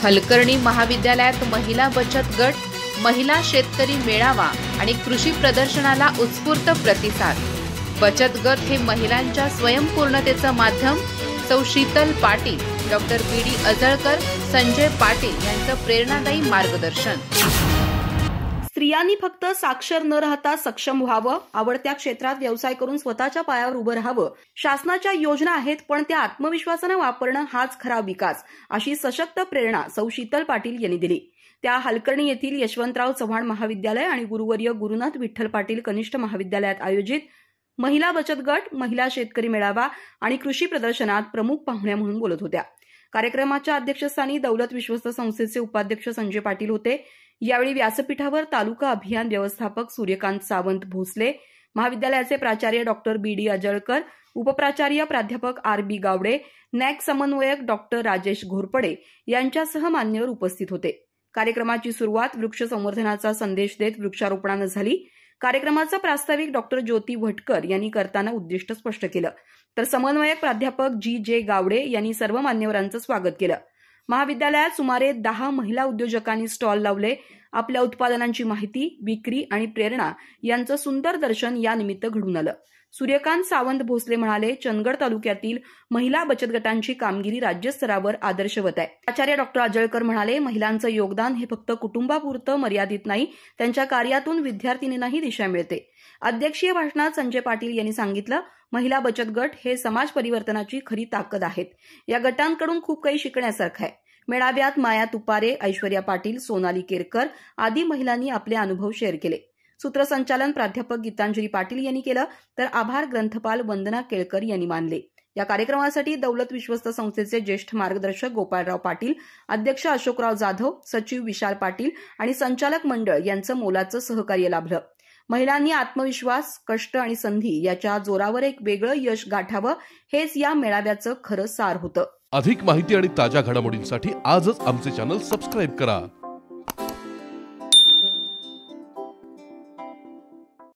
हलकर्णी महाविद्यालयात महिला बचत गट, महिला शेतकरी मेळावा आणि कृषी प्रदर्शनाला उत्स्फूर्त प्रतिसाद। बचत गट हे महिलांच्या स्वयंपूर्णतेचं माध्यम। सौ शीतल पाटील, डॉक्टर बीडी अजळकर, संजय पाटील यांचं प्रेरणादायी मार्गदर्शन। स्त्रियांनी फक्त साक्षर न राहता सक्षम व्हावं, आवडत्या क्षेत्रात व्यवसाय करून स्वतःच्या पायावर उभं राहावं। शासनाच्या योजना आहेत, पण त्या आत्मविश्वासाने वापरणं हाच खरा विकास, अशी सशक्त प्रेरणा सौ शीतल पाटील यांनी दिली। त्या हलकर्णी येथील यशवंतराव चव्हाण महाविद्यालय आणि गुरुवर्य गुरुनाथ विठ्ठल पाटील कनिष्ठ महाविद्यालयात आयोजित महिला बचत गट, महिला शेतकरी मेळावा आणि कृषी प्रदर्शनात प्रमुख पाहुण्या म्हणून बोलत होत्या। कार्यक्रमाच्या अध्यक्षस्थानी दौलत विश्वस्त संस्थेचे उपाध्यक्ष संजय पाटील होते। यावेळी व्यासपीठावर तालुका अभियान व्यवस्थापक सूर्यकांत सावंत भोसले, महाविद्यालयाचे प्राचार्य डॉक्टर बीडी अजळकर, उपप्राचार्य प्राध्यापक आर.बी. गावडे, नॅक समन्वयक डॉक्टर राजेश घोरपडे यांच्यासह मान्यवर उपस्थित होते। कार्यक्रमाची सुरुवात वृक्ष संवर्धनाचा संदेश देत वृक्षारोपणाने झाली। कार्यक्रमाचा प्रास्ताविक डॉक्टर ज्योती भटकर यांनी करताना उद्दिष्ट स्पष्ट केलं, तर समन्वयक प्राध्यापक जी.जे. गावडे यांनी सर्व मान्यवरांचं स्वागत केलं। महाविद्यालयात सुमारे 10 महिला उद्योजकांनी स्टॉल लावले। आपल्या उत्पादनांची माहिती, विक्री आणि प्रेरणा यांचं सुंदर दर्शन या निमित्त घडून आलं। सूर्यकांत सावंत भोसले म्हणाले, चंदगड तालुक्यातील महिला बचत गटांची कामगिरी राज्यस्तरावर आदर्शवत आहे। आचार्य डॉक्टर अजळकर म्हणाले, महिलांचं योगदान हे फक्त कुटुंबापुरतं मर्यादित नाही, त्यांच्या कार्यातून विद्यार्थिनींनाही दिशा मिळते। अध्यक्षीय भाषणात संजय पाटील यांनी सांगितलं, महिला बचत गट हे समाज परिवर्तनाची खरी ताकद आहेत। या गटांकडून खूप काही शिकण्यासारखं आहे। मेळाव्यात माया तुपारे, ऐश्वर्या पाटील, सोनाली केरकर आदी महिलांनी आपले अनुभव शेअर केले। सूत्रसंचालन प्राध्यापक गीतांजली पाटील यांनी केलं, तर आभार ग्रंथपाल वंदना केळकर यांनी मानले। या कार्यक्रमासाठी दौलत विश्वस्त संस्थेचे ज्येष्ठ मार्गदर्शक गोपाळराव पाटील, अध्यक्ष अशोकराव जाधव, सचिव विशाल पाटील आणि संचालक मंडळ यांचं मोलाचं सहकार्य लाभलं। महिलांनी आत्मविश्वास, कष्ट आणि संधी याच्या जोरावर एक वेगळं यश गाठावं, हेच या मेळाव्याचं खरं सार होतं। अधिक माहिती आणि ताज्या घडामोडींसाठी आजच आमचे चॅनल सबस्क्राइब करा।